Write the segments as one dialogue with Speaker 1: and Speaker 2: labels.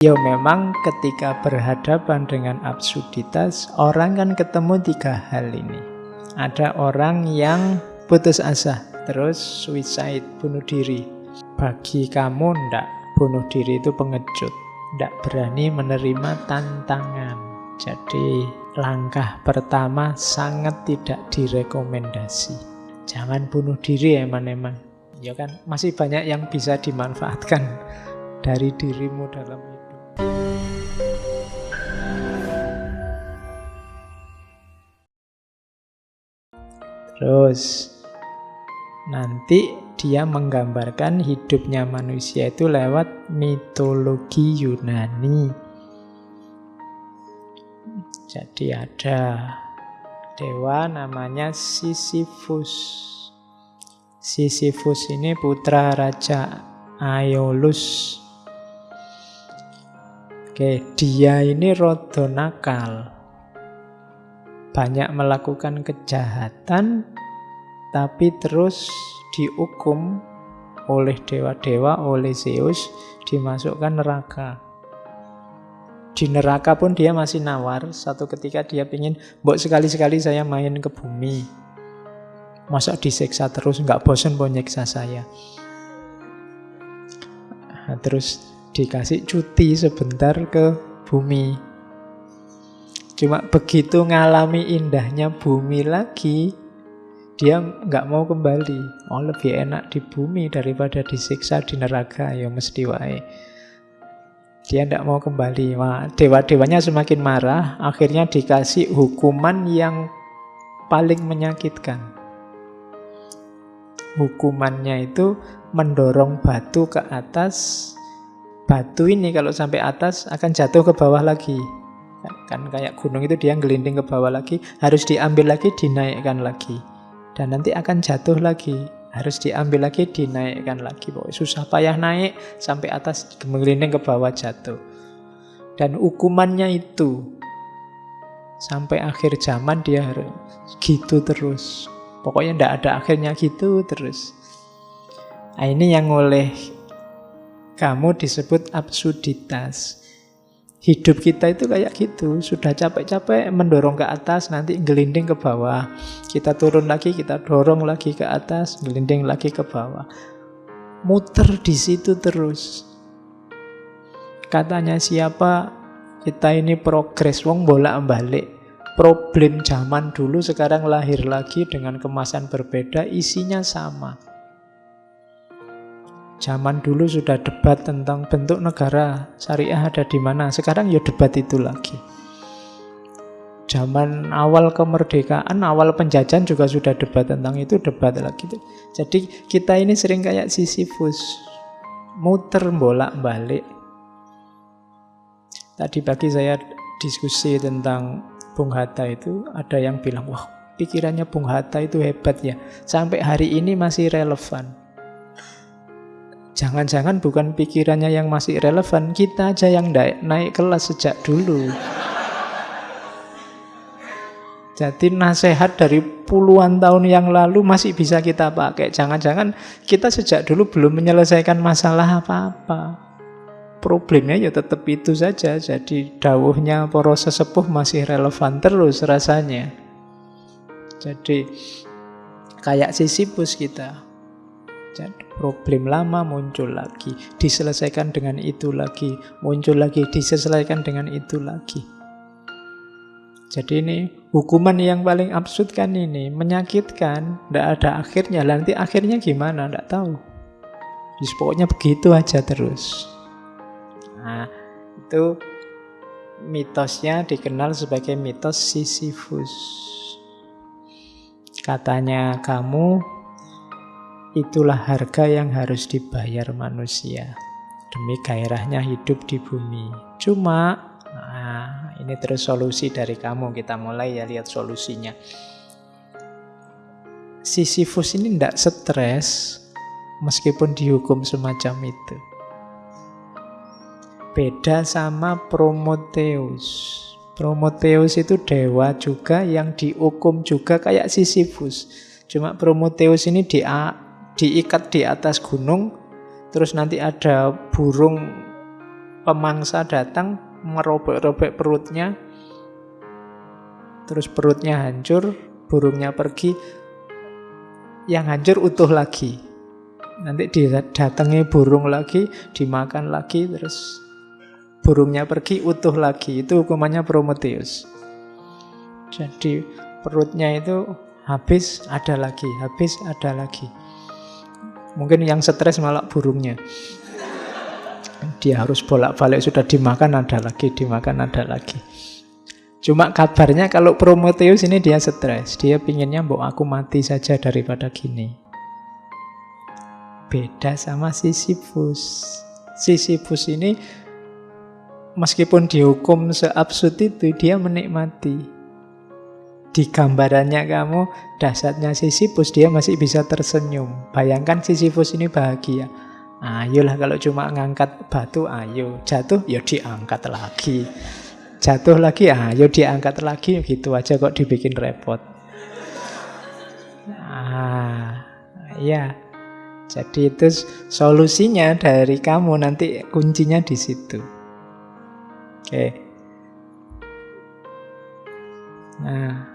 Speaker 1: Ya memang ketika berhadapan dengan absurditas, orang kan ketemu 3 hal ini. Ada orang yang putus asa, terus suicide, bunuh diri. Bagi kamu ndak, bunuh diri itu pengecut. Ndak berani menerima tantangan. Jadi langkah pertama sangat tidak direkomendasi. Jangan bunuh diri emang. Ya kan, masih banyak yang bisa dimanfaatkan dari dirimu dalam hidup. Terus nanti dia menggambarkan hidupnya manusia itu lewat mitologi Yunani. Jadi ada dewa namanya Sisyphus. Sisyphus ini putra Raja Aeolus. Oke, dia ini rada nakal. Banyak melakukan kejahatan, tapi terus dihukum oleh dewa-dewa, oleh Zeus, dimasukkan neraka. Di neraka pun dia masih nawar. Satu ketika dia ingin, mbok sekali-sekali saya main ke bumi. Masa disiksa terus, nggak bosan mau nyiksa saya. Nah, terus dikasih cuti sebentar ke bumi. Cuma begitu ngalami indahnya bumi lagi, dia nggak mau kembali. Oh, lebih enak di bumi daripada disiksa di neraka, ya mesti wae. Dia tidak mau kembali. Wah, dewa-dewanya semakin marah, akhirnya dikasih hukuman yang paling menyakitkan. Hukumannya itu mendorong batu ke atas. Batu ini kalau sampai atas akan jatuh ke bawah lagi. Kan kayak gunung itu dia gelinding ke bawah lagi, harus diambil lagi, dinaikkan lagi. Dan nanti akan jatuh lagi, harus diambil lagi, dinaikkan lagi. Pokoknya susah payah naik sampai atas, gelinding ke bawah, jatuh. Dan hukumannya itu sampai akhir zaman dia harus gitu terus. Pokoknya tidak ada akhirnya gitu terus. Nah, ini yang oleh kamu disebut absurditas. Hidup kita itu kayak gitu. Sudah capek-capek mendorong ke atas, nanti gelinding ke bawah. Kita turun lagi, kita dorong lagi ke atas, gelinding lagi ke bawah. Muter di situ terus. Katanya siapa? Kita ini progres, wong bolak-balik. Problem zaman dulu sekarang lahir lagi dengan kemasan berbeda, isinya sama. Zaman dulu sudah debat tentang bentuk negara syariah ada di mana. Sekarang ya debat itu lagi. Zaman awal kemerdekaan, awal penjajahan juga sudah debat tentang itu, debat lagi. Jadi kita ini sering kayak Sisyphus, muter bolak-balik. Tadi pagi saya diskusi tentang Bung Hatta itu, ada yang bilang, wah pikirannya Bung Hatta itu hebat ya, sampai hari ini masih relevan. Jangan-jangan bukan pikirannya yang masih relevan, kita aja yang naik kelas sejak dulu. Jadi nasihat dari puluhan tahun yang lalu masih bisa kita pakai. Jangan-jangan kita sejak dulu belum menyelesaikan masalah apa-apa. Problemnya ya tetap itu saja. Jadi dawuhnya para sesepuh masih relevan terus rasanya. Jadi kayak Sisyphus kita. Jadi problem lama muncul lagi, diselesaikan dengan itu lagi, muncul lagi, diselesaikan dengan itu lagi. Jadi ini hukuman yang paling absurd kan ini, menyakitkan, tidak ada akhirnya. Nanti akhirnya gimana, tidak tahu. Jadi pokoknya begitu aja terus. Nah, itu mitosnya dikenal sebagai mitos Sisyphus. Katanya kamu, itulah harga yang harus dibayar manusia demi gairahnya hidup di bumi. Cuma, nah, ini terus solusi dari kamu. Kita mulai ya lihat solusinya. Sisyphus ini tidak stres meskipun dihukum semacam itu. Beda sama Prometheus. Prometheus itu dewa juga yang dihukum juga kayak Sisyphus. Cuma Prometheus ini diikat di atas gunung, terus nanti ada burung pemangsa datang merobek-robek perutnya, terus perutnya hancur, burungnya pergi, yang hancur utuh lagi. Nanti didatangi burung lagi, dimakan lagi, terus burungnya pergi, utuh lagi. Itu hukumannya Prometheus. Jadi perutnya itu habis, ada lagi, habis, ada lagi. Mungkin yang stres malah burungnya. Dia harus bolak-balik, sudah dimakan ada lagi, dimakan ada lagi. Cuma kabarnya kalau Prometheus ini dia stres. Dia pinginnya, mbok aku mati saja daripada gini. Beda sama Sisyphus. Sisyphus ini meskipun dihukum seabsurd itu, dia menikmati. Di gambarannya kamu, dasarnya Sisyphus, dia masih bisa tersenyum. Bayangkan Sisyphus ini bahagia. Ayolah kalau cuma ngangkat batu, ayo. Jatuh, ya diangkat lagi. Jatuh lagi, ayo diangkat lagi. Gitu aja kok dibikin repot. Ya. Jadi itu solusinya dari kamu, nanti kuncinya di situ. Oke. Nah,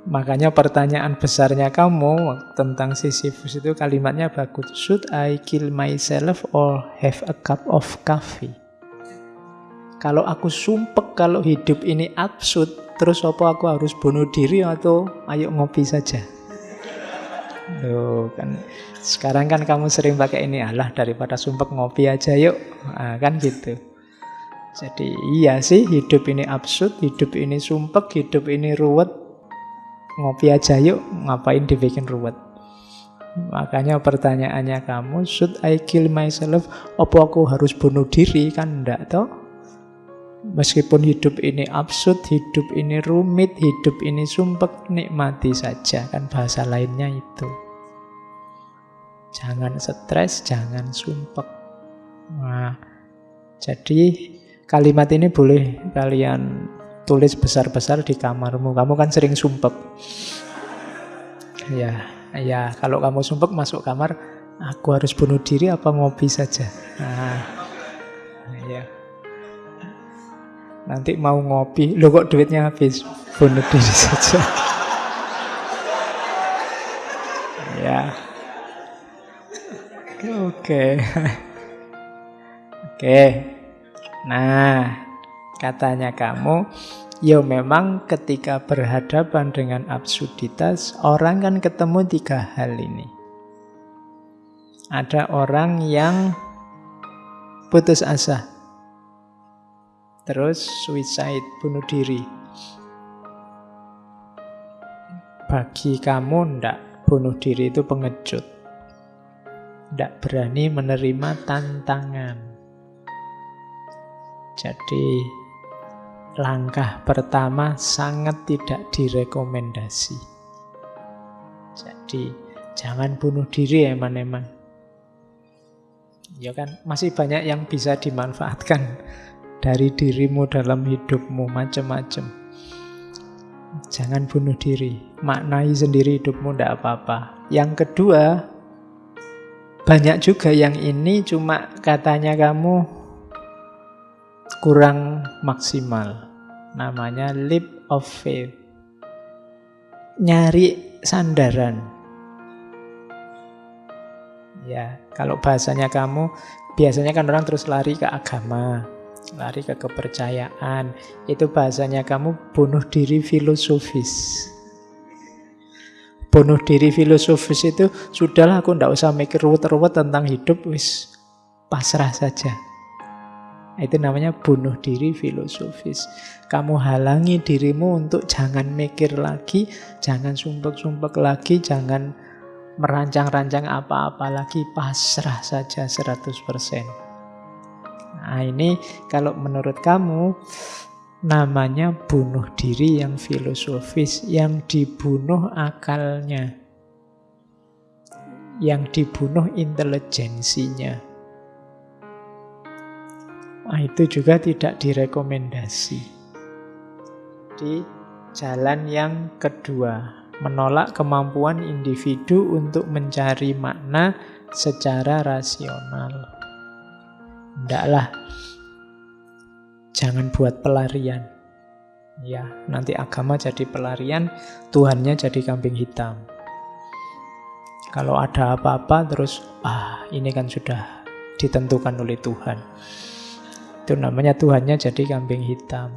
Speaker 1: makanya pertanyaan besarnya kamu tentang Sisyphus itu kalimatnya bagus. Should I kill myself or have a cup of coffee? Kalau aku sumpek kalau hidup ini absurd, terus apa aku harus bunuh diri atau ayo ngopi saja? Loh, kan sekarang kan kamu sering pakai ini, alah daripada sumpek ngopi aja yuk. Nah, kan gitu. Jadi iya sih, hidup ini absurd, hidup ini sumpek, hidup ini ruwet. Ngopi aja yuk, ngapain dibikin ruwet. Makanya pertanyaannya kamu, should I kill myself? Apa aku harus bunuh diri? Kan enggak toh? Meskipun hidup ini absurd, hidup ini rumit, hidup ini sumpek, nikmati saja. Kan bahasa lainnya itu. Jangan stres, jangan sumpek. Nah, jadi kalimat ini boleh kalian tulis besar-besar di kamarmu. Kamu kan sering sumpek. Ya, kalau kamu sumpek masuk kamar, aku harus bunuh diri apa ngopi saja. Ya. Nanti mau ngopi, loh kok duitnya habis, bunuh diri saja. Ya. Oke. Nah, katanya kamu, ya memang ketika berhadapan dengan absurditas, orang kan ketemu 3 hal ini. Ada orang yang putus asa, terus suicide, bunuh diri. Bagi kamu ndak, bunuh diri itu pengecut. Ndak berani menerima tantangan. Jadi langkah pertama sangat tidak direkomendasi. Jadi jangan bunuh diri eman-eman. Ya kan, masih banyak yang bisa dimanfaatkan dari dirimu dalam hidupmu, macam-macam. Jangan bunuh diri, maknai sendiri hidupmu, tidak apa-apa. Yang kedua, banyak juga yang ini cuma katanya kamu kurang maksimal. Namanya leap of faith. Nyari sandaran. Ya, kalau bahasanya kamu, biasanya kan orang terus lari ke agama, lari ke kepercayaan. Itu bahasanya kamu bunuh diri filosofis. Bunuh diri filosofis itu, sudahlah aku ndak usah mikir ruwet-ruwet tentang hidup, wis pasrah saja. Itu namanya bunuh diri filosofis. Kamu halangi dirimu untuk jangan mikir lagi, jangan sumpek-sumpek lagi, jangan merancang-rancang apa-apa lagi, pasrah saja 100%. Nah, ini kalau menurut kamu namanya bunuh diri yang filosofis, yang dibunuh akalnya, yang dibunuh intelijensinya. Nah, itu juga tidak direkomendasi. Di jalan yang kedua, menolak kemampuan individu untuk mencari makna secara rasional. Ndaklah, Jangan buat pelarian. Ya, nanti agama jadi pelarian, Tuhannya jadi kambing hitam. Kalau ada apa-apa terus, ini kan sudah ditentukan oleh Tuhan. Itu namanya Tuhannya jadi kambing hitam.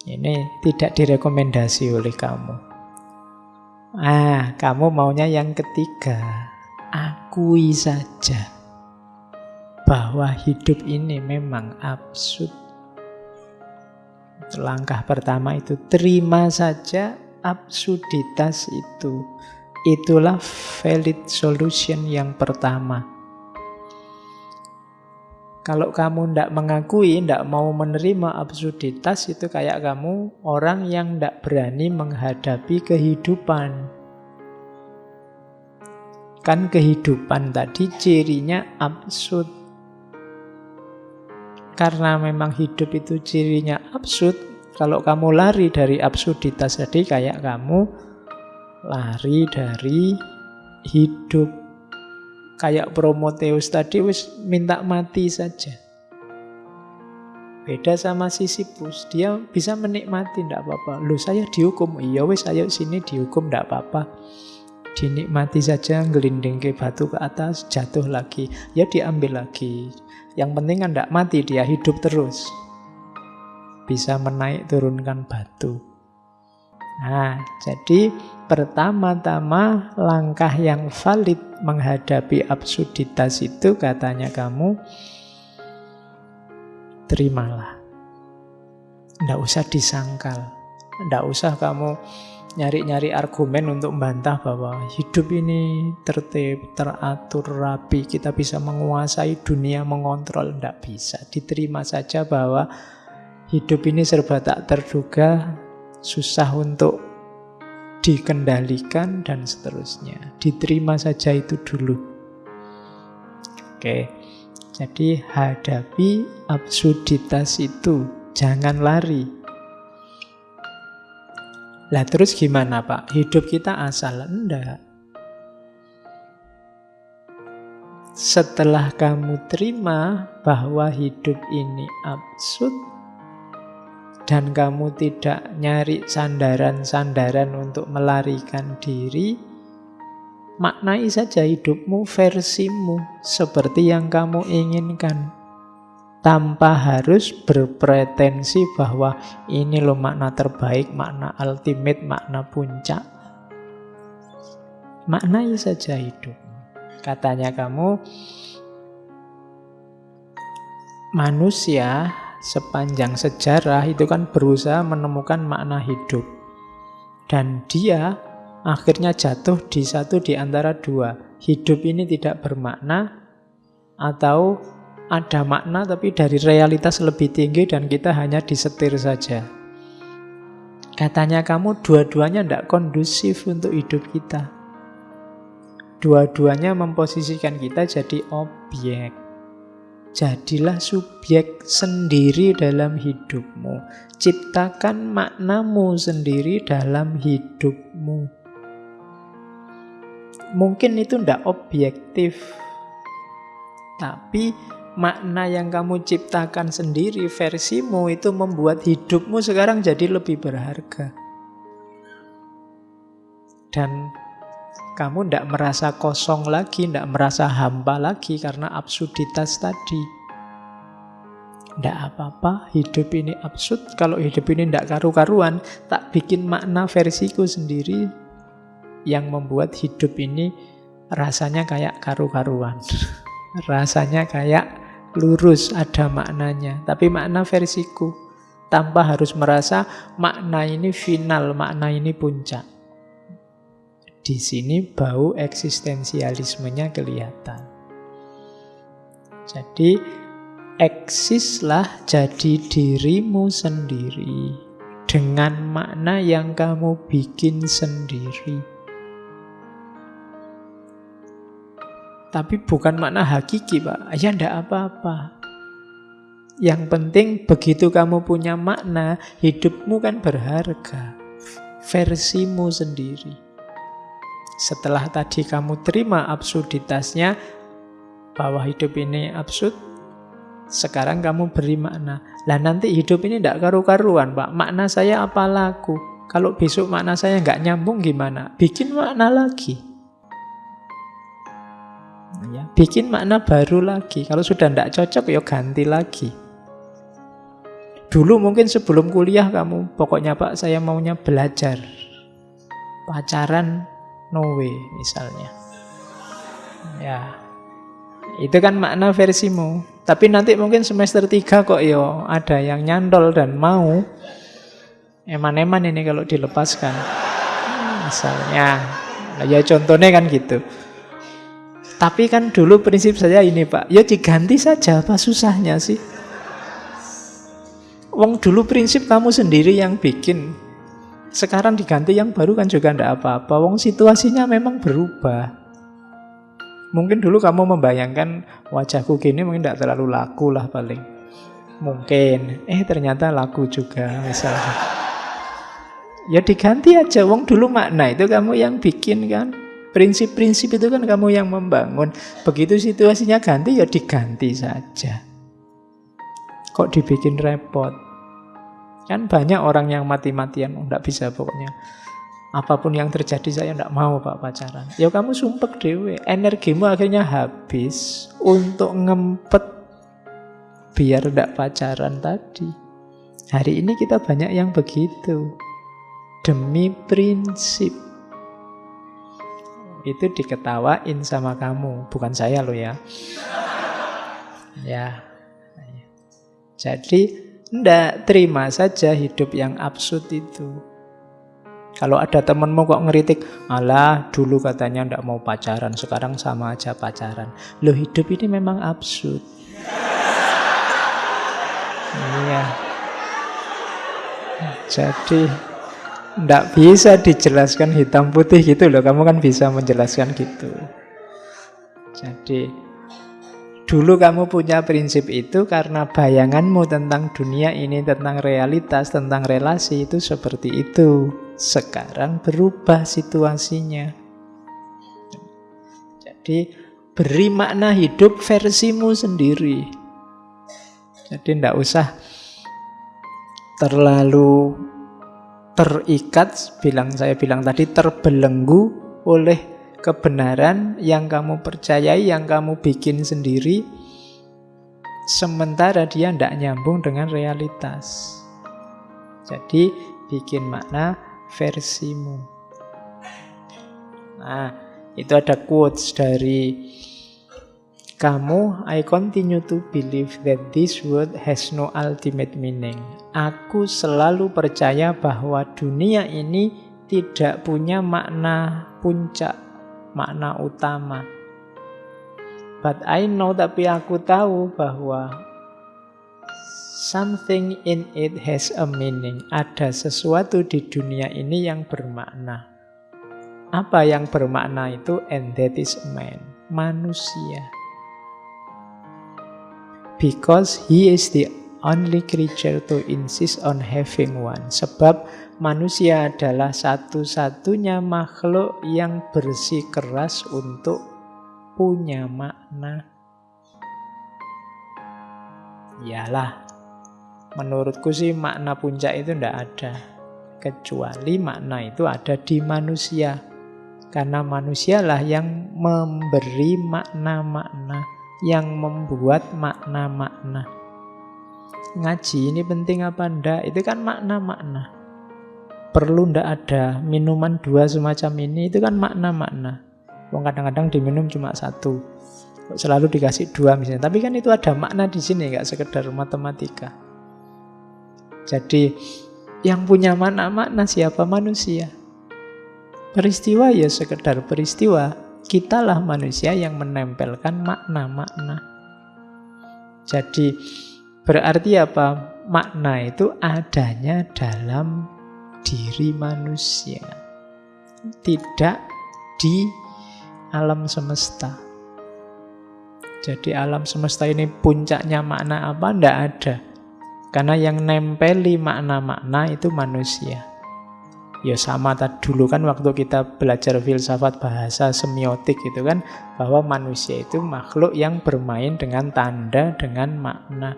Speaker 1: Ini tidak direkomendasi oleh kamu. Kamu maunya yang ketiga. Akui saja bahwa hidup ini memang absurd. Langkah pertama itu terima saja absurditas itu. Itulah valid solution yang pertama. Kalau kamu tidak mengakui, tidak mau menerima absurditas, itu kayak kamu orang yang tidak berani menghadapi kehidupan. Kan kehidupan tadi cirinya absurd. Karena memang hidup itu cirinya absurd, kalau kamu lari dari absurditas tadi kayak kamu lari dari hidup. Kayak Prometheus tadi wis minta mati saja. Beda sama Sisyphus, dia bisa menikmati, tidak apa-apa. Loh, saya dihukum, iya wis ayo sini dihukum, tidak apa-apa. Dinikmati saja, gelinding ke batu ke atas, jatuh lagi, ya diambil lagi. Yang penting kan tidak mati, dia hidup terus. Bisa menaik turunkan batu. Jadi pertama-tama langkah yang valid menghadapi absurditas itu katanya kamu terimalah. Tidak usah disangkal. Tidak usah kamu nyari-nyari argumen untuk membantah bahwa hidup ini tertib, teratur, rapi, kita bisa menguasai dunia, mengontrol. Tidak bisa. Diterima saja bahwa hidup ini serba tak terduga, susah untuk dikendalikan, dan seterusnya. Diterima saja itu dulu. Oke, jadi hadapi absurditas itu, jangan lari. Lah terus gimana Pak? Hidup kita asal? Enggak. Setelah kamu terima bahwa hidup ini absurd, dan kamu tidak nyari sandaran-sandaran untuk melarikan diri, maknai saja hidupmu, versimu, seperti yang kamu inginkan. Tanpa harus berpretensi bahwa ini loh makna terbaik, makna ultimate, makna puncak. Maknai saja hidupmu. Katanya kamu, manusia sepanjang sejarah itu kan berusaha menemukan makna hidup. Dan dia akhirnya jatuh di satu di antara dua. Hidup ini tidak bermakna, atau ada makna tapi dari realitas lebih tinggi dan kita hanya disetir saja. Katanya kamu dua-duanya tidak kondusif untuk hidup kita. Dua-duanya memposisikan kita jadi objek. Jadilah subjek sendiri dalam hidupmu. Ciptakan maknamu sendiri dalam hidupmu. Mungkin itu tidak objektif, tapi makna yang kamu ciptakan sendiri, versimu, itu membuat hidupmu sekarang jadi lebih berharga. Dan kamu tidak merasa kosong lagi, tidak merasa hampa lagi karena absurditas tadi. Tidak apa-apa, hidup ini absurd. Kalau hidup ini tidak karu-karuan, tak bikin makna versiku sendiri yang membuat hidup ini rasanya kayak karu-karuan. Rasanya kayak lurus, ada maknanya. Tapi makna versiku, tanpa harus merasa makna ini final, makna ini puncak. Di sini bau eksistensialismenya kelihatan. Jadi, eksislah, jadi dirimu sendiri dengan makna yang kamu bikin sendiri. Tapi bukan makna hakiki, Pak. Ya, ndak apa-apa. Yang penting begitu kamu punya makna, hidupmu kan berharga. Versimu sendiri. Setelah tadi kamu terima absurditasnya, bahwa hidup ini absurd, Sekarang kamu beri makna. Lah nanti hidup ini tidak karu-karuan, Pak. Makna saya apa laku? Kalau besok makna saya nggak nyambung gimana? Bikin makna lagi. Ya, bikin makna baru lagi. Kalau sudah tidak cocok, ya ganti lagi. Dulu mungkin sebelum kuliah kamu, pokoknya Pak saya maunya belajar. Pacaran, no way misalnya. Ya, itu kan makna versimu. Tapi nanti mungkin semester 3 kok yo ada yang nyantol dan mau. Eman-eman ini kalau dilepaskan. Misalnya. Nah, ya contohnya kan gitu. Tapi kan dulu prinsip saya ini Pak. Ya diganti saja, apa susahnya sih? Wong dulu prinsip kamu sendiri yang bikin. Sekarang diganti yang baru kan juga ndak apa-apa. Wong situasinya memang berubah. Mungkin dulu kamu membayangkan wajahku gini mungkin tidak terlalu laku lah paling. Mungkin. Ternyata laku juga misalnya. Ya diganti aja. Wong dulu makna itu kamu yang bikin kan. Prinsip-prinsip itu kan kamu yang membangun. Begitu situasinya ganti ya diganti saja. Kok dibikin repot? Kan banyak orang yang mati-matian. Tidak bisa pokoknya. Apapun yang terjadi saya tidak mau Pak pacaran. Ya kamu sumpek dewe. Energimu akhirnya habis untuk ngempet biar tidak pacaran tadi. Hari ini kita banyak yang begitu. Demi prinsip. Itu diketawain sama kamu. Bukan saya loh ya. Ya. Jadi tidak terima saja hidup yang absurd itu. Kalau ada temenmu kok ngeritik, alah dulu katanya ndak mau pacaran, sekarang sama aja pacaran. Loh hidup ini memang absurd. Iya. Jadi ndak bisa dijelaskan hitam putih gitu loh. Kamu kan bisa menjelaskan gitu. Jadi dulu kamu punya prinsip itu karena bayanganmu tentang dunia ini, tentang realitas, tentang relasi itu seperti itu. Sekarang berubah situasinya. Jadi beri makna hidup versimu sendiri. Jadi tidak usah terlalu terikat, saya bilang tadi terbelenggu oleh kebenaran yang kamu percayai, yang kamu bikin sendiri, sementara dia tidak nyambung dengan realitas. Jadi bikin makna versimu. Nah, itu ada quotes dari kamu. I continue to believe that this world has no ultimate meaning. Aku selalu percaya bahwa dunia ini tidak punya makna puncak, makna utama. But I know, tapi aku tahu bahwa something in it has a meaning. Ada sesuatu di dunia ini yang bermakna. Apa yang bermakna itu? And that is man, manusia. Because he is the only creature to insist on having one. Sebab manusia adalah satu-satunya makhluk yang bersikeras untuk punya makna. Iyalah, menurutku sih makna puncak itu tidak ada. Kecuali makna itu ada di manusia. Karena manusialah yang memberi makna-makna, yang membuat makna-makna. Ngaji ini penting apa enggak? Itu kan makna-makna. Perlu ndak ada minuman 2 semacam ini? Itu kan makna-makna. Kadang-kadang diminum cuma 1. Selalu dikasih 2 misalnya. Tapi kan itu ada makna di sini, nggak sekedar matematika. Jadi yang punya makna-makna siapa? Manusia. Peristiwa ya sekedar peristiwa. Kitalah manusia yang menempelkan makna-makna. Jadi berarti apa? Makna itu adanya dalam diri manusia, tidak di alam semesta. Jadi alam semesta ini puncaknya makna apa? Tidak ada. Karena yang nempeli makna-makna itu manusia. Ya sama tadi dulu kan waktu kita belajar filsafat bahasa semiotik gitu kan, bahwa manusia itu makhluk yang bermain dengan tanda, dengan makna.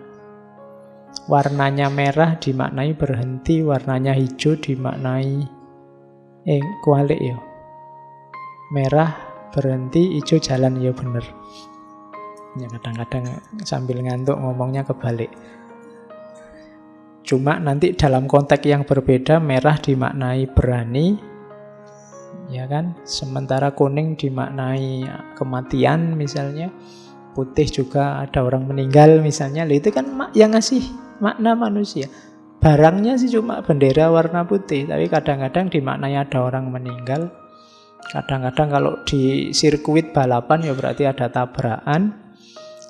Speaker 1: Warnanya merah dimaknai berhenti, warnanya hijau dimaknai kualik ya. Merah berhenti, hijau jalan, ya bener. Ya kadang-kadang sambil ngantuk ngomongnya kebalik. Cuma nanti dalam konteks yang berbeda, merah dimaknai berani, ya kan? Sementara kuning dimaknai kematian misalnya, putih juga ada orang meninggal misalnya. Itu kan yang ngasih makna manusia. Barangnya sih cuma bendera warna putih, tapi kadang-kadang dimaknai ada orang meninggal. Kadang-kadang kalau di sirkuit balapan ya berarti ada tabrakan.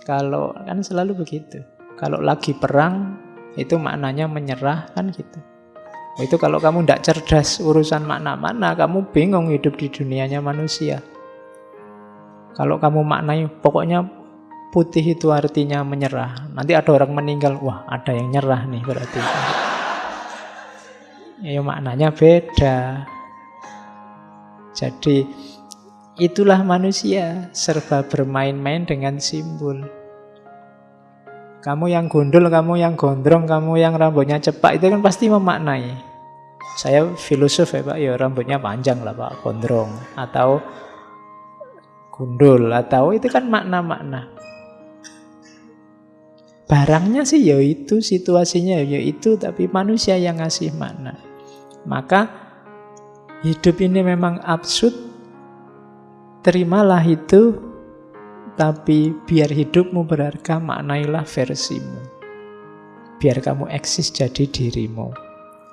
Speaker 1: Kalau kan selalu begitu. Kalau lagi perang itu maknanya menyerah kan gitu. Itu kalau kamu tidak cerdas urusan makna-makna, kamu bingung hidup di dunianya manusia. Kalau kamu maknai pokoknya putih itu artinya menyerah, nanti ada orang meninggal, wah ada yang nyerah nih berarti. Ya maknanya beda. Jadi itulah manusia, serba bermain-main dengan simbol. Kamu yang gundul, kamu yang gondrong, kamu yang rambutnya cepak, itu kan pasti memaknai. Saya filosof ya Pak, ya rambutnya panjang lah Pak, gondrong. Atau gundul, atau itu kan makna-makna. Barangnya sih ya itu, situasinya ya itu, tapi manusia yang ngasih makna. Maka hidup ini memang absurd, terimalah itu. Tapi biar hidupmu berharga, maknailah versimu. Biar kamu eksis jadi dirimu.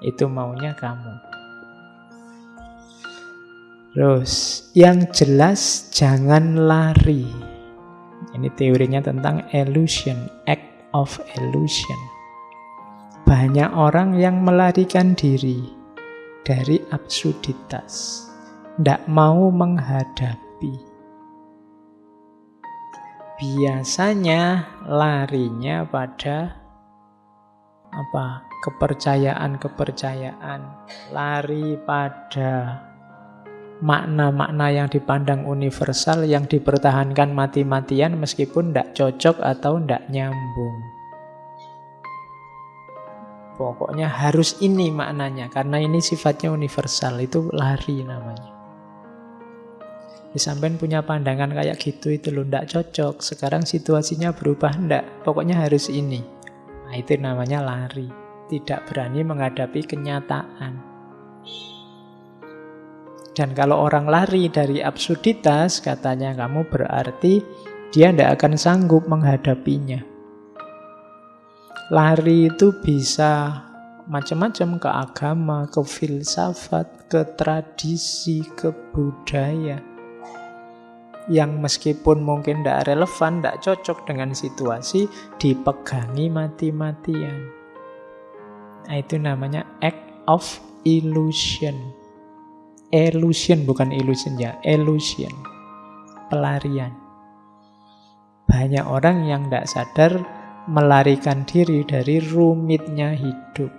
Speaker 1: Itu maunya kamu. Terus, yang jelas jangan lari. Ini teorinya tentang illusion, act of illusion. Banyak orang yang melarikan diri dari absurditas. Tidak mau menghadapi. Biasanya larinya pada kepercayaan-kepercayaan, lari pada makna-makna yang dipandang universal, yang dipertahankan mati-matian meskipun tidak cocok atau tidak nyambung. Pokoknya harus ini maknanya, karena ini sifatnya universal, itu lari namanya. Sampean punya pandangan kayak gitu itu loh, ndak cocok. Sekarang situasinya berubah, ndak. Pokoknya harus ini. Nah, itu namanya lari. Tidak berani menghadapi kenyataan. Dan kalau orang lari dari absurditas, katanya kamu berarti dia ndak akan sanggup menghadapinya. Lari itu bisa macam-macam, ke agama, ke filsafat, ke tradisi, ke budaya. Yang meskipun mungkin tidak relevan, tidak cocok dengan situasi, dipegangi mati-matian. Nah, itu namanya act of illusion. Illusion, bukan illusion ya, illusion. Pelarian. Banyak orang yang tidak sadar melarikan diri dari rumitnya hidup.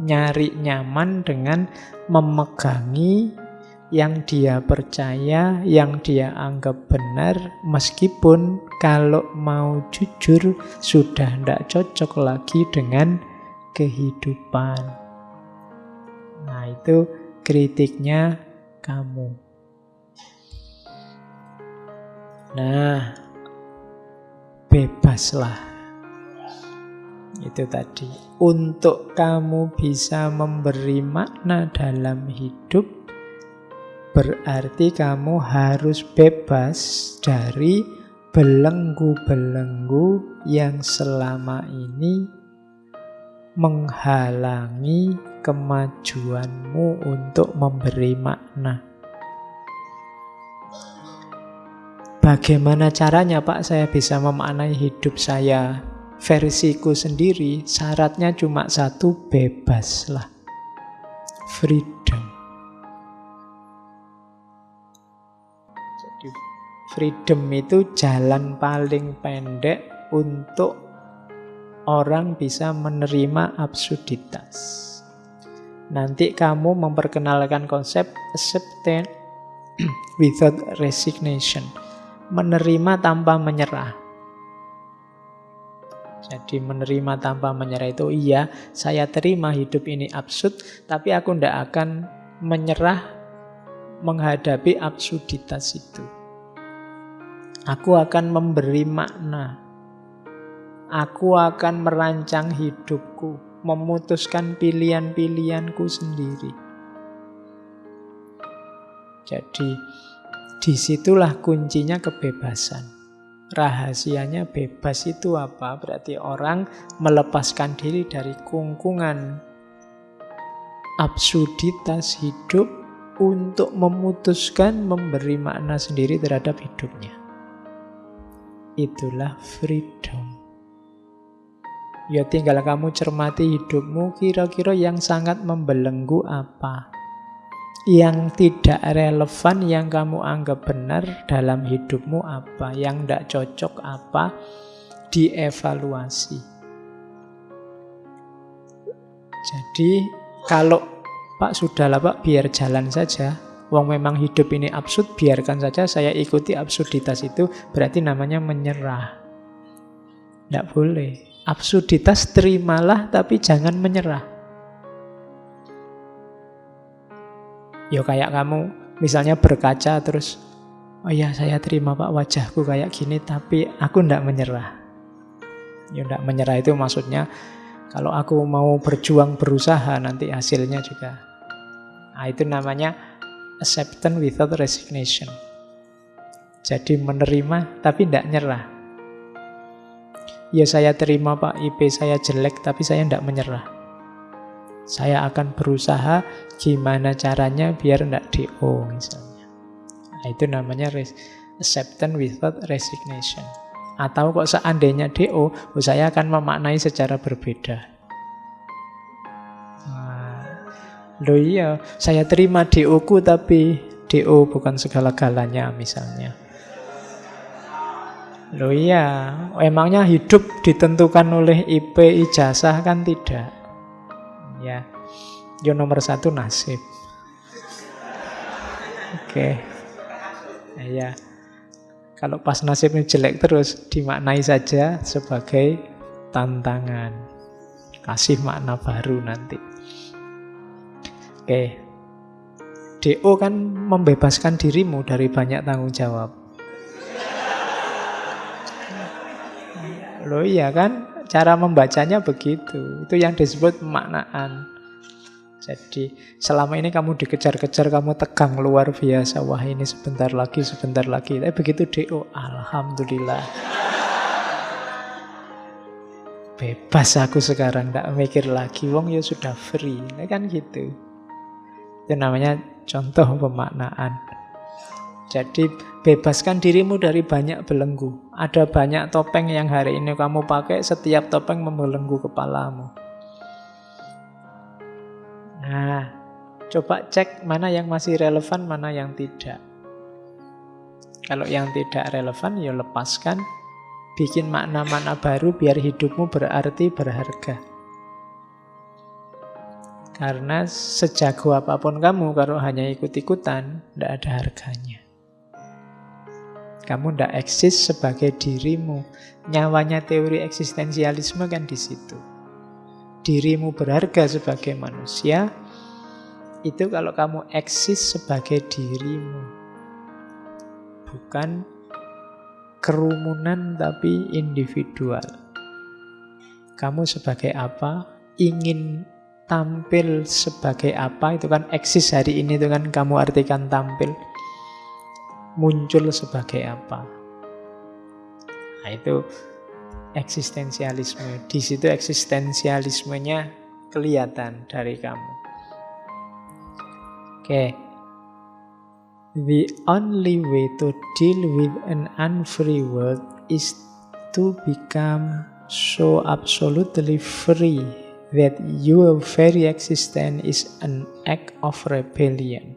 Speaker 1: Nyari nyaman dengan memegangi yang dia percaya, yang dia anggap benar, meskipun kalau mau jujur sudah tidak cocok lagi dengan kehidupan. Nah, itu kritiknya kamu. Nah, bebaslah. Itu tadi. Untuk kamu bisa memberi makna dalam hidup, berarti kamu harus bebas dari belenggu-belenggu yang selama ini menghalangi kemajuanmu untuk memberi makna. Bagaimana caranya Pak saya bisa memaknai hidup saya versiku sendiri? Syaratnya cuma satu, bebaslah. Freedom. Freedom itu jalan paling pendek untuk orang bisa menerima absurditas. Nanti kamu memperkenalkan konsep acceptance without resignation. Menerima tanpa menyerah. Jadi menerima tanpa menyerah itu, iya, saya terima hidup ini absurd, tapi aku tidak akan menyerah menghadapi absurditas itu. Aku akan memberi makna. Aku akan merancang hidupku, memutuskan pilihan-pilihanku sendiri. Jadi disitulah kuncinya kebebasan. Rahasianya bebas itu apa? Berarti orang melepaskan diri dari kungkungan absurditas hidup untuk memutuskan memberi makna sendiri terhadap hidupnya. Itulah freedom. Ya tinggal kamu cermati hidupmu, kira-kira yang sangat membelenggu apa? Yang tidak relevan, yang kamu anggap benar dalam hidupmu apa? Yang tidak cocok apa? Dievaluasi. Jadi kalau Pak sudahlah Pak, biar jalan saja. Wong memang hidup ini absurd, biarkan saja saya ikuti absurditas itu, berarti namanya menyerah. Tidak boleh. Absurditas terimalah, tapi jangan menyerah. Ya kayak kamu misalnya berkaca terus, oh ya saya terima Pak wajahku kayak gini, tapi aku tidak menyerah. Ya tidak menyerah itu maksudnya kalau aku mau berjuang berusaha nanti hasilnya juga. Nah, itu namanya acceptance without resignation. Jadi menerima tapi tidak nyerah. Ya saya terima Pak IP saya jelek, tapi saya tidak menyerah. Saya akan berusaha gimana caranya biar tidak DO misalnya. Nah, itu namanya acceptance without resignation. Atau kok seandainya DO, saya akan memaknai secara berbeda. Loh iya, saya terima DO-ku tapi DO bukan segala-galanya misalnya. Loh iya, emangnya hidup ditentukan oleh IP ijazah kan tidak. Ya, yo nomor satu nasib. Oke. Nah, ya. Kalau pas nasibnya jelek terus dimaknai saja sebagai tantangan. Kasih makna baru nanti. Oke. DO kan membebaskan dirimu dari banyak tanggung jawab. Loh iya kan? Cara membacanya begitu. Itu yang disebut pemaknaan. Jadi selama ini kamu dikejar-kejar, kamu tegang luar biasa. Wah ini sebentar lagi. Tapi begitu DO, alhamdulillah. Bebas aku sekarang, tidak mikir lagi. Wong ya sudah free. Nah, kan gitu. Itu namanya contoh pemaknaan. Jadi bebaskan dirimu dari banyak belenggu. Ada banyak topeng yang hari ini kamu pakai, setiap topeng membelenggu kepalamu. Nah, coba cek mana yang masih relevan, mana yang tidak. Kalau yang tidak relevan, ya lepaskan. Bikin makna-makna baru biar hidupmu berarti, berharga. Karena sejago apapun kamu, kalau hanya ikut-ikutan, tidak ada harganya. Kamu tidak eksis sebagai dirimu. Nyawanya teori eksistensialisme kan di situ. Dirimu berharga sebagai manusia, itu kalau kamu eksis sebagai dirimu. Bukan kerumunan tapi individual. Kamu sebagai apa? Ingin tampil sebagai apa? Itu kan eksis hari ini, itu kan kamu artikan tampil. Muncul sebagai apa? Nah, itu eksistensialisme. Di situ eksistensialismenya kelihatan dari kamu. Oke. The only way to deal with an unfree world is to become so absolutely free that your very existence is an act of rebellion.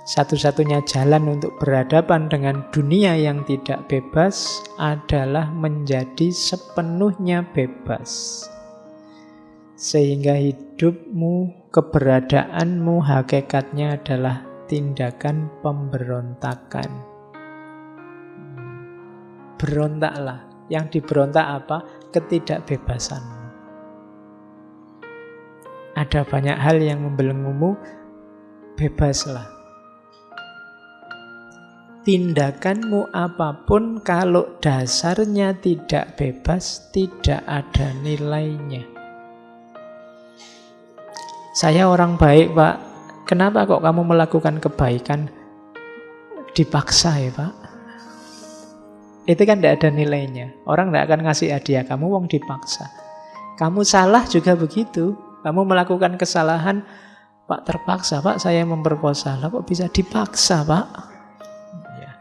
Speaker 1: Satu-satunya jalan untuk berhadapan dengan dunia yang tidak bebas adalah menjadi sepenuhnya bebas. Sehingga hidupmu, keberadaanmu, hakikatnya adalah tindakan pemberontakan. Berontaklah. Yang diberontak apa? Ketidakbebasanmu. Ada banyak hal yang membelenggumu, bebaslah. Tindakanmu apapun kalau dasarnya tidak bebas, tidak ada nilainya. Saya orang baik, Pak. Kenapa kok kamu melakukan kebaikan? Dipaksa ya, Pak. Itu kan tidak ada nilainya. Orang tidak akan ngasih hadiah kamu, wong dipaksa. Kamu salah juga begitu. Kamu melakukan kesalahan, Pak terpaksa, Pak saya memperkosa. Lah kok bisa dipaksa, Pak? Ya.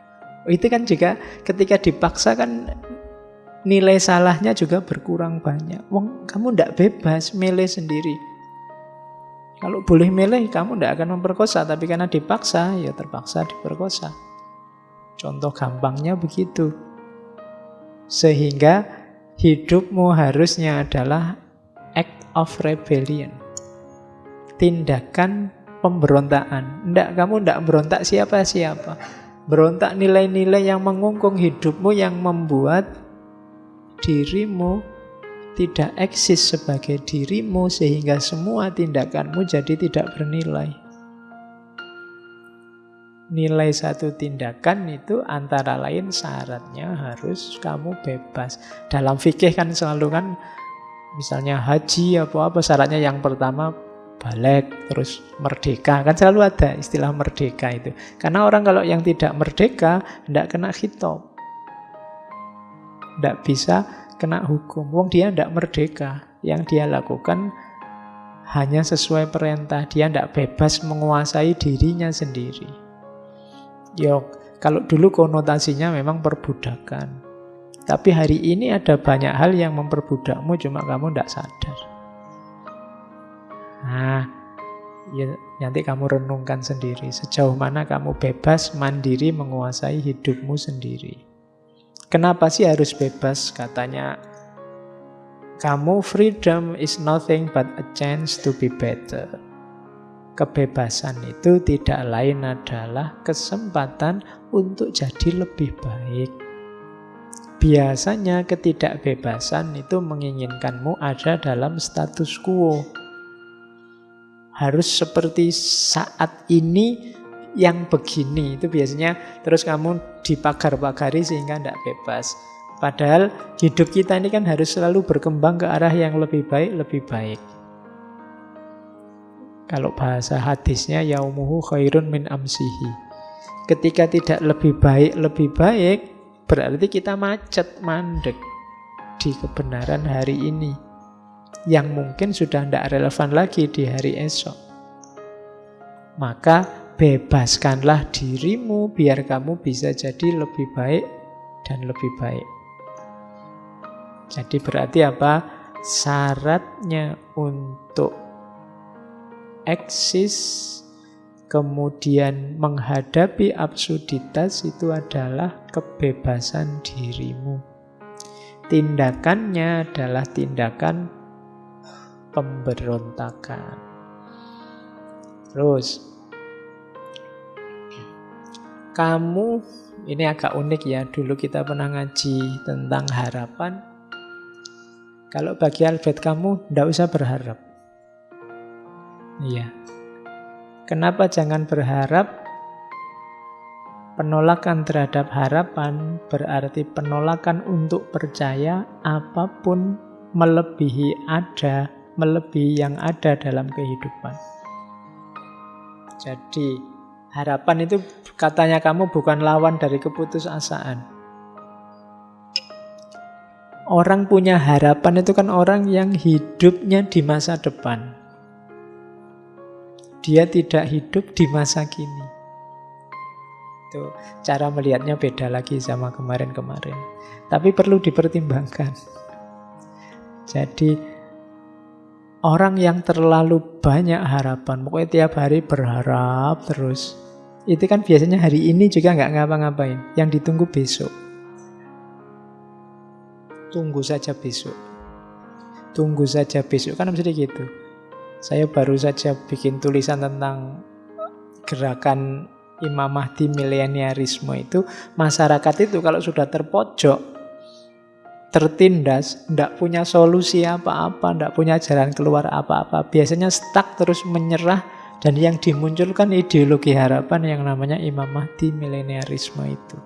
Speaker 1: Itu kan juga ketika dipaksa kan nilai salahnya juga berkurang banyak. Wong kamu tidak bebas, milih sendiri. Kalau boleh milih, kamu tidak akan memperkosa. Tapi karena dipaksa, ya terpaksa diperkosa. Contoh gampangnya begitu. Sehingga hidupmu harusnya adalah act of rebellion. Tindakan pemberontakan. Kamu tidak berontak siapa-siapa. Berontak nilai-nilai yang mengungkung hidupmu, yang membuat dirimu tidak eksis sebagai dirimu, sehingga semua tindakanmu jadi tidak bernilai. Nilai satu tindakan itu antara lain syaratnya harus kamu bebas. Dalam fikih kan selalu kan, misalnya haji apa syaratnya yang pertama balik, terus merdeka. Kan selalu ada istilah merdeka itu. Karena orang kalau yang tidak merdeka tidak kena khitab, tidak bisa kena hukum. Wong dia tidak merdeka. Yang dia lakukan hanya sesuai perintah. Dia tidak bebas menguasai dirinya sendiri. Yo, kalau dulu konotasinya memang perbudakan. Tapi hari ini ada banyak hal yang memperbudakmu, cuma kamu tidak sadar. Nah, ya, nanti kamu renungkan sendiri. Sejauh mana kamu bebas, mandiri, menguasai hidupmu sendiri. Kenapa sih harus bebas? Katanya, kamu freedom is nothing but a chance to be better. Kebebasan itu tidak lain adalah kesempatan untuk jadi lebih baik. Biasanya ketidakbebasan itu menginginkanmu ada dalam status quo. Harus seperti saat ini yang begini. Itu biasanya terus kamu dipagar-pagari sehingga tidak bebas. Padahal hidup kita ini kan harus selalu berkembang ke arah yang lebih baik, lebih baik. Kalau bahasa hadisnya, yaumuhu khairun min amsihi. Ketika tidak lebih baik, berarti kita macet, mandek di kebenaran hari ini. Yang mungkin sudah tidak relevan lagi di hari esok. Maka bebaskanlah dirimu biar kamu bisa jadi lebih baik dan lebih baik. Jadi berarti apa? Syaratnya untuk eksis, kemudian menghadapi absurditas itu adalah kebebasan dirimu. Tindakannya adalah tindakan pemberontakan. Terus, kamu, ini agak unik ya, dulu kita pernah ngaji tentang harapan. Kalau bagi Albert kamu, tidak usah berharap. Iya. Kenapa jangan berharap? Penolakan terhadap harapan berarti penolakan untuk percaya apapun melebihi yang ada dalam kehidupan. Jadi, harapan itu katanya kamu bukan lawan dari keputusasaan. Orang punya harapan itu kan orang yang hidupnya di masa depan. Dia tidak hidup di masa kini. Itu cara melihatnya beda lagi sama kemarin-kemarin. Tapi perlu dipertimbangkan. Jadi orang yang terlalu banyak harapan, pokoknya tiap hari berharap terus, itu kan biasanya hari ini juga nggak ngapa-ngapain. Yang ditunggu besok. Tunggu saja besok. tunggu saja besok, kan mesti gitu. Saya baru saja bikin tulisan tentang gerakan Imam Mahdi mileniarisme itu. Masyarakat itu kalau sudah terpojok, tertindas, tidak punya solusi apa-apa, tidak punya jalan keluar apa-apa, biasanya stuck terus menyerah, dan yang dimunculkan ideologi harapan yang namanya Imam Mahdi mileniarisme itu.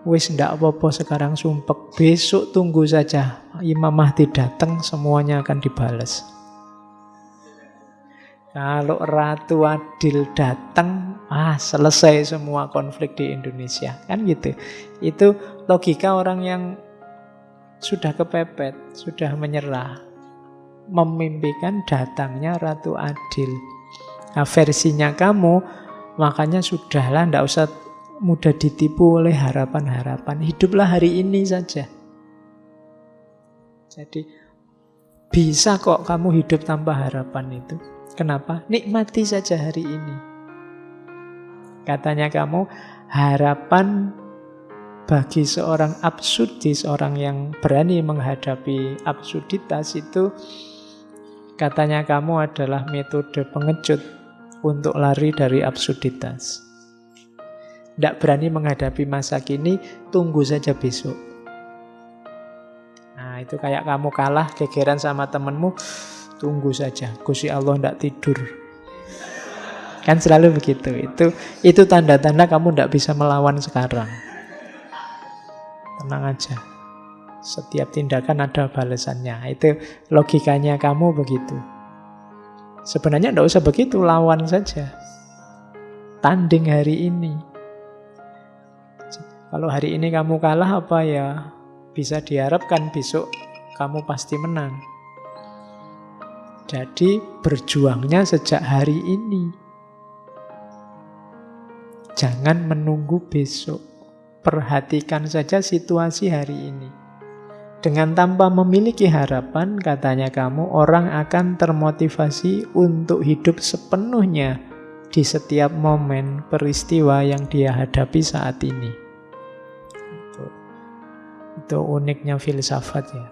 Speaker 1: Wis ndak apa-apa sekarang sumpek, besok tunggu saja Imam Mahdi datang, semuanya akan dibalas. Kalau Ratu Adil datang, selesai semua konflik di Indonesia. Kan gitu. Itu logika orang yang sudah kepepet, sudah menyerah, memimpikan datangnya Ratu Adil. Nah, versinya kamu, makanya sudahlah, ndak usah mudah ditipu oleh harapan-harapan. Hiduplah hari ini saja. Jadi bisa kok kamu hidup tanpa harapan itu. Kenapa? Nikmati saja hari ini. Katanya kamu, harapan bagi seorang absurdis, orang yang berani menghadapi absurditas itu, katanya kamu adalah metode pengecut untuk lari dari absurditas. Tidak berani menghadapi masa kini, tunggu saja besok. Nah, itu kayak kamu kalah, gegeran sama temenmu, tunggu saja, Gusti Allah tidak tidur. Kan selalu begitu. Itu tanda-tanda kamu tidak bisa melawan sekarang. Tenang aja. Setiap tindakan ada balasannya. Itu logikanya kamu begitu. Sebenarnya tidak usah begitu, lawan saja. Tanding hari ini. Kalau hari ini kamu kalah, apa ya bisa diharapkan besok kamu pasti menang. Jadi berjuangnya sejak hari ini. Jangan menunggu besok. Perhatikan saja situasi hari ini. Dengan tanpa memiliki harapan, katanya kamu, orang akan termotivasi untuk hidup sepenuhnya di setiap momen peristiwa yang dia hadapi saat ini. Itu uniknya filsafat ya.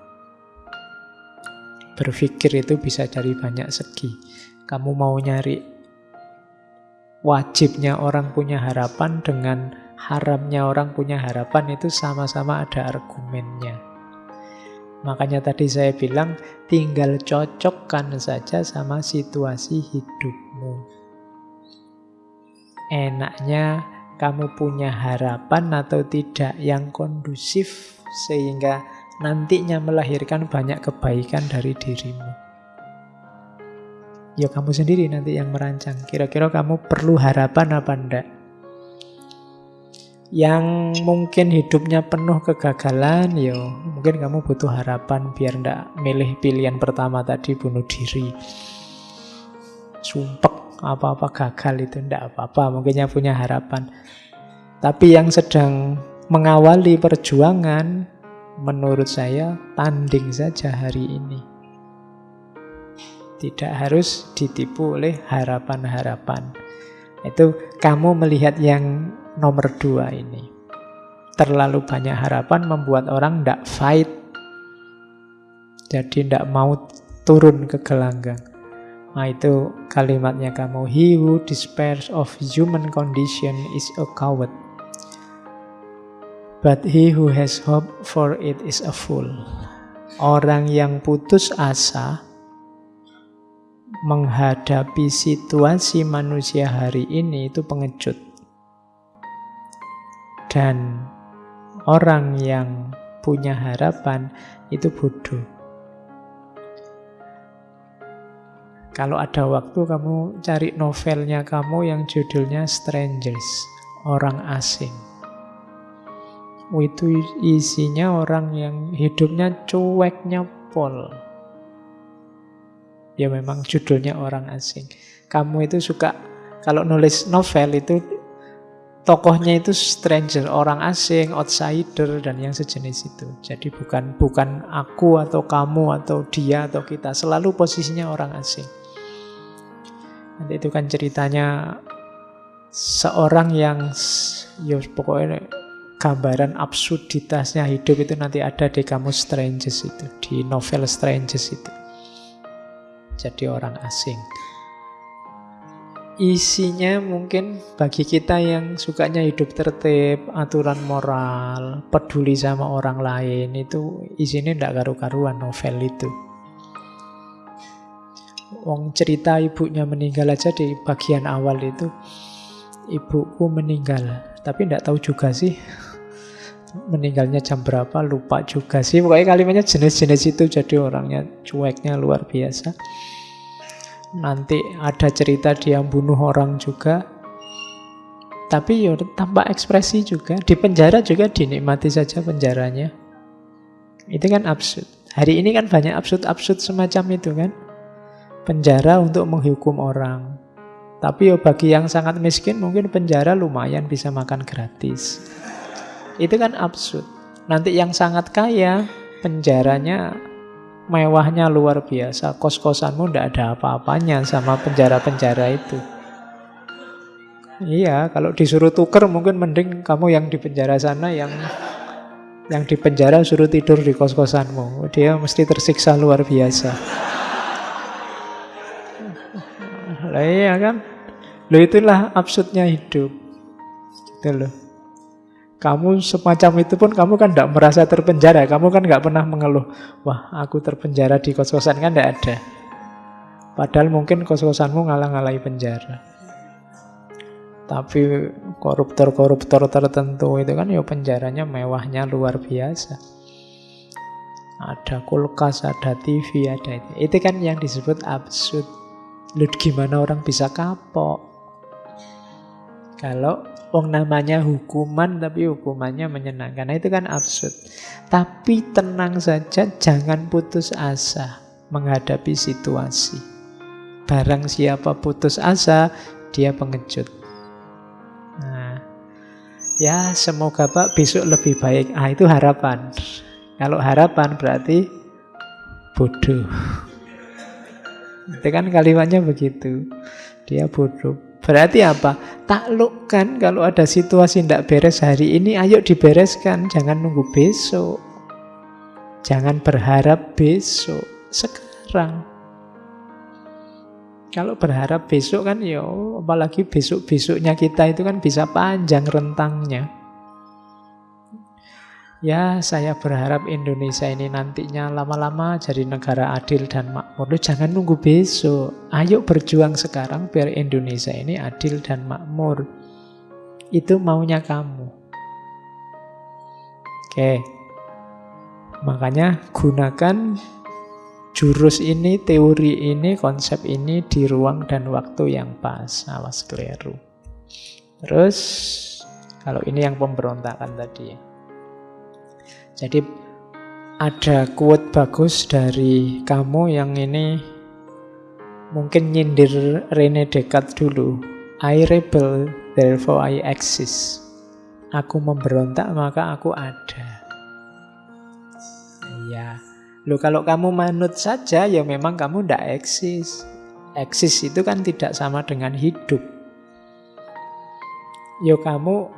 Speaker 1: Berpikir itu bisa dari banyak segi. Kamu mau nyari wajibnya orang punya harapan dengan haramnya orang punya harapan, itu sama-sama ada argumennya. Makanya tadi saya bilang, tinggal cocokkan saja sama situasi hidupmu. Enaknya kamu punya harapan atau tidak yang kondusif sehingga nantinya melahirkan banyak kebaikan dari dirimu. Ya kamu sendiri nanti yang merancang. Kira-kira kamu perlu harapan apa enggak? Yang mungkin hidupnya penuh kegagalan, ya mungkin kamu butuh harapan biar enggak milih pilihan pertama tadi, bunuh diri. Sumpek, apa-apa gagal itu enggak apa-apa, mungkinnya punya harapan. Tapi yang sedang mengawali perjuangan, menurut saya tanding saja hari ini. Tidak harus ditipu oleh harapan-harapan. Itu kamu melihat yang nomor 2 ini. Terlalu banyak harapan membuat orang tidak fight. Jadi tidak mau turun ke gelanggang. Nah itu kalimatnya kamu. He who despairs of human condition is a coward. But he who has hope for it is a fool. Orang yang putus asa menghadapi situasi manusia hari ini itu pengecut. Dan orang yang punya harapan itu bodoh. Kalau ada waktu kamu cari novelnya kamu yang judulnya Strangers, orang asing. Itu isinya orang yang hidupnya cueknya pol. Ya memang judulnya orang asing. Kamu itu suka, kalau nulis novel itu tokohnya itu stranger, orang asing, outsider, dan yang sejenis itu. Jadi bukan aku atau kamu atau dia atau kita. Selalu posisinya orang asing. Nanti itu kan ceritanya seorang yang ya pokoknya gambaran absurditasnya hidup itu nanti ada di kamus Stranges itu, di novel Stranges itu. Jadi orang asing. Isinya mungkin bagi kita yang sukanya hidup tertib, aturan moral, peduli sama orang lain, itu isinya tidak karu-karuan novel itu. Wong cerita ibunya meninggal aja di bagian awal itu, ibuku meninggal, tapi tidak tahu juga sih meninggalnya jam berapa, lupa juga sih. Pokoknya kalimatnya jenis-jenis itu, jadi orangnya cueknya luar biasa. Nanti ada cerita dia bunuh orang juga, tapi ya tanpa ekspresi juga. Di penjara juga dinikmati saja penjaranya. Itu kan absurd. Hari ini kan banyak absurd-absurd semacam itu kan. Penjara untuk menghukum orang. Tapi ya bagi yang sangat miskin mungkin penjara lumayan bisa makan gratis. Itu kan absurd. Nanti yang sangat kaya penjaranya mewahnya luar biasa. Kos-kosanmu tidak ada apa-apanya sama penjara-penjara itu. Iya, kalau disuruh tuker mungkin mending kamu yang di penjara sana, yang di penjara suruh tidur di kos-kosanmu. Dia mesti tersiksa luar biasa. Lah iya kan? Loh itulah absurdnya hidup. Gitu loh. Kamu semacam itu pun kamu kan tidak merasa terpenjara. Kamu kan nggak pernah mengeluh, wah aku terpenjara di kos-kosan, kan tidak ada. Padahal mungkin kos-kosanmu ngalah-ngalahi penjara. Tapi koruptor-koruptor tertentu itu kan ya penjaranya mewahnya luar biasa. Ada kulkas, ada TV, ada itu. Itu kan yang disebut absurd. Loh, gimana orang bisa kapok? Kalau namanya hukuman tapi hukumannya menyenangkan, nah itu kan absurd. Tapi tenang saja, jangan putus asa menghadapi situasi. Barang siapa putus asa, dia pengecut. Nah, ya semoga Pak besok lebih baik. Itu harapan. Kalau harapan berarti bodoh. Itu kan kalimatnya begitu. Dia bodoh. Berarti apa? Taklukkan kalau ada situasi tidak beres hari ini, ayo dibereskan. Jangan nunggu besok. Jangan berharap besok. Sekarang. Kalau berharap besok kan ya, apalagi besok-besoknya kita itu kan bisa panjang rentangnya. Ya, saya berharap Indonesia ini nantinya lama-lama jadi negara adil dan makmur. Loh, jangan nunggu besok. Ayo berjuang sekarang biar Indonesia ini adil dan makmur. Itu maunya kamu. Oke. Makanya gunakan jurus ini, teori ini, konsep ini di ruang dan waktu yang pas. Awas keliru. Terus, kalau ini yang pemberontakan tadi ya. Jadi ada quote bagus dari kamu yang ini mungkin nyindir René Descartes dulu. I rebel, therefore I exist. Aku memberontak, maka aku ada. Iya. Loh, kalau kamu manut saja, ya memang kamu tidak eksis. Eksis itu kan tidak sama dengan hidup. Yo kamu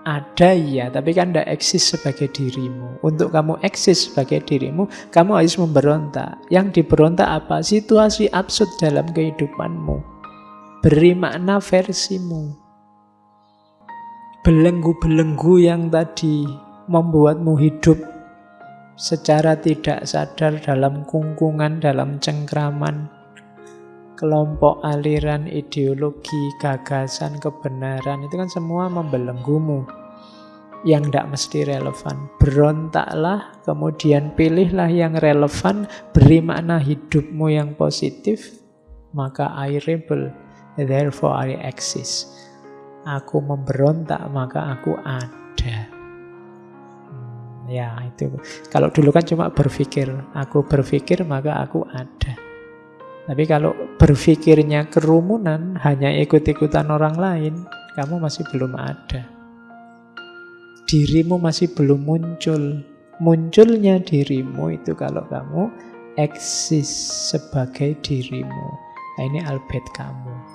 Speaker 1: ada ya, tapi kan tidak eksis sebagai dirimu. Untuk kamu eksis sebagai dirimu, kamu harus memberontak. Yang diberontak apa? Situasi absurd dalam kehidupanmu. Beri makna versimu. Belenggu-belenggu yang tadi membuatmu hidup secara tidak sadar dalam kungkungan, dalam cengkraman kelompok, aliran, ideologi, gagasan, kebenaran, itu kan semua membelenggumu yang tidak mesti relevan. Berontaklah, kemudian pilihlah yang relevan, beri makna hidupmu yang positif, maka I rebel, therefore I exist. Aku memberontak, maka aku ada. Ya itu. Kalau dulu kan cuma berpikir, aku berpikir maka aku ada. Tapi kalau berpikirnya kerumunan, hanya ikut-ikutan orang lain, kamu masih belum ada. Dirimu masih belum muncul. Munculnya dirimu itu kalau kamu eksis sebagai dirimu. Nah, ini Albert Camus.